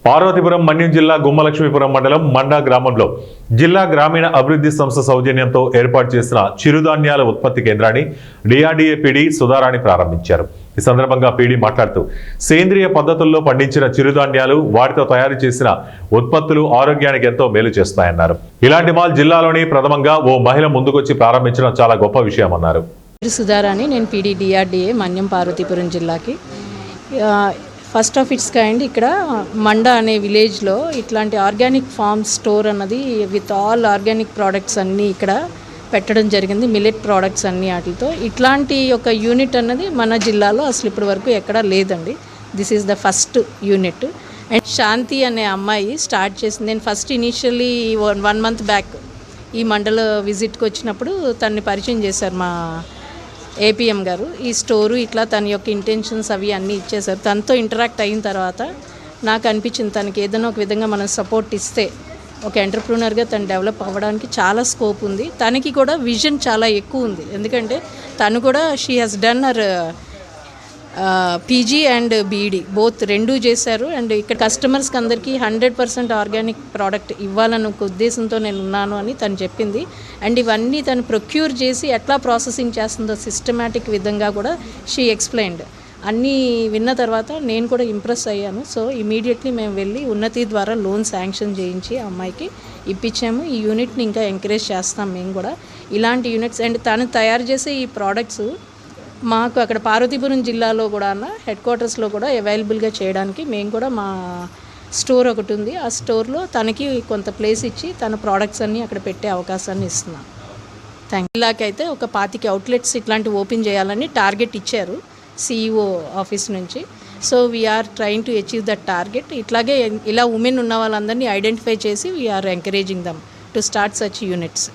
పార్వతీపురం మన్యం జిల్లా గుమ్మలక్ష్మీపురం మండలం మండా గ్రామంలో జిల్లా గ్రామీణ అభివృద్ధి సంస్థ సౌజన్యంతో ఏర్పాటు చేసిన చిరుధాన్యాల ఉత్పత్తి కేంద్రాన్ని డిఆర్డీఏ పీడీ సుధారాణి ప్రారంభించారు. ఈ సందర్భంగా పీడీ మాట్లాడుతూ సేంద్రియ పద్ధతుల్లో పండించిన చిరుధాన్యాలు, వాటితో తయారు చేసిన ఉత్పత్తులు ఆరోగ్యానికి ఎంతో మేలు చేస్తాయన్నారు. ఇలాంటి మాల్ జిల్లాలోని ప్రథమంగా ఓ మహిళ ముందుకొచ్చి ప్రారంభించడం చాలా గొప్ప విషయమన్నారు. సుధారాణి, నేను పీడీ డిఆర్డీఏ మన్యం పార్వతీపురం జిల్లాకి ఫస్ట్ ఆఫ్ ఇట్స్ కైండ్ ఇక్కడ మండా అనే విలేజ్లో ఇట్లాంటి ఆర్గానిక్ ఫార్మ్ స్టోర్ అన్నది విత్ ఆల్ ఆర్గానిక్ ప్రోడక్ట్స్ అన్నీ ఇక్కడ పెట్టడం జరిగింది. మిల్లెట్ ప్రోడక్ట్స్ అన్నీ వాటితో ఇట్లాంటి ఒక యూనిట్ అన్నది మన జిల్లాలో అసలు ఇప్పటి వరకు ఎక్కడా లేదండి. This is the first unit. And Shanti అనే అమ్మాయి స్టార్ట్ చేసింది. నేను ఫస్ట్ ఇనీషియల్లీ 1 month బ్యాక్ ఈ మండల విజిట్కి వచ్చినప్పుడు తనని పరిచయం చేశారు మా ఏపీఎం గారు. ఈ స్టోరు ఇట్లా తన యొక్క ఇంటెన్షన్స్ అవి అన్నీ ఇచ్చేశారు. తనతో ఇంటరాక్ట్ అయిన తర్వాత నాకు అనిపించింది తనకి ఏదైనా ఒక విధంగా మనం సపోర్ట్ ఇస్తే ఒక ఎంటర్ప్రూనర్గా తను డెవలప్ అవ్వడానికి చాలా స్కోప్ ఉంది. తనకి కూడా విజన్ చాలా ఎక్కువ ఉంది. ఎందుకంటే తను కూడా she has done her PG and BEd both రెండూ చేశారు. అండ్ ఇక్కడ కస్టమర్స్కి అందరికీ 100% ఆర్గానిక్ ప్రోడక్ట్ ఇవ్వాలన్న ఒక ఉద్దేశంతో నేను ఉన్నాను అని తను చెప్పింది. అండ్ ఇవన్నీ తను ప్రొక్యూర్ చేసి ఎట్లా ప్రాసెసింగ్ చేస్తుందో సిస్టమేటిక్ విధంగా కూడా షీ ఎక్స్ప్లెయిన్డ్. అన్నీ విన్న తర్వాత నేను కూడా ఇంప్రెస్ అయ్యాను. సో ఇమీడియట్లీ మేము వెళ్ళి ఉన్నతి ద్వారా లోన్ శాంక్షన్ చేయించి అమ్మాయికి ఇప్పించాము. ఈ యూనిట్ని ఇంకా ఎంకరేజ్ చేస్తాం మేము కూడా. ఇలాంటి యూనిట్స్ అండ్ తను తయారు చేసే ఈ ప్రోడక్ట్స్ మాకు అక్కడ పార్వతీపురం జిల్లాలో కూడా హెడ్ క్వార్టర్స్లో కూడా అవైలబుల్గా చేయడానికి మేము కూడా మా స్టోర్ ఒకటి ఉంది. ఆ స్టోర్లో తనకి కొంత ప్లేస్ ఇచ్చి తన ప్రోడక్ట్స్ అన్నీ అక్కడ పెట్టే అవకాశాన్ని ఇస్తున్నాం. జిల్లాకైతే ఒక 25 అవుట్లెట్స్ ఇట్లాంటివి ఓపెన్ చేయాలని టార్గెట్ ఇచ్చారు CEO ఆఫీస్ నుంచి. So we are trying to achieve that target. ఇట్లాగే ఇలా ఉమెన్ ఉన్న వాళ్ళందరినీ ఐడెంటిఫై చేసి we are encouraging them to start such units.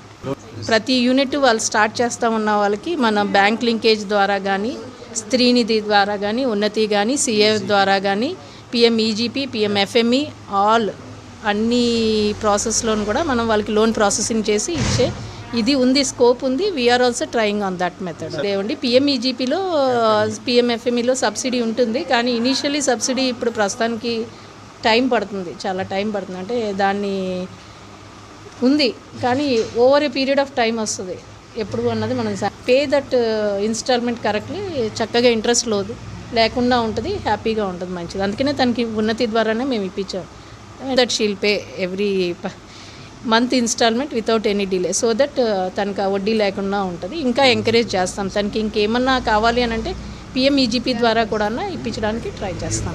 ప్రతి యూనిట్ వాళ్ళు స్టార్ట్ చేస్తూ ఉన్న వాళ్ళకి మన బ్యాంక్ లింకేజ్ ద్వారా కానీ, స్త్రీనిధి ద్వారా కానీ, ఉన్నతి కానీ, CAF ద్వారా కానీ, PMEGP, PMFME ఆల్ అన్ని ప్రాసెస్లోను కూడా మనం వాళ్ళకి లోన్ ప్రాసెసింగ్ చేసి ఇచ్చే ఇది ఉంది, స్కోప్ ఉంది. We are also trying on that method. ఏమండి PMEGPలో PMFMEలో సబ్సిడీ ఉంటుంది, కానీ ఇనీషియలీ సబ్సిడీ ఇప్పుడు ప్రస్తుతానికి టైం పడుతుంది, చాలా టైం పడుతుంది. అంటే దాన్ని ఉంది కానీ over a period of time వస్తుంది. ఎప్పుడు అన్నది మనం పే దట్ ఇన్స్టాల్మెంట్ కరెక్ట్లీ చక్కగా ఇంట్రెస్ట్ లేకుండా ఉంటుంది, హ్యాపీగా ఉంటుంది, మంచిది. అందుకనే తనకి ఉన్నతి ద్వారానే మేము ఇప్పించాం. That she'll pay every month instalment without any delay, so that తనకు వడ్డీ లేకుండా ఉంటుంది. ఇంకా ఎంకరేజ్ చేస్తాం. తనకి ఇంకేమన్నా కావాలి అని అంటే PMEGP ద్వారా కూడా ఇప్పించడానికి ట్రై చేస్తాం.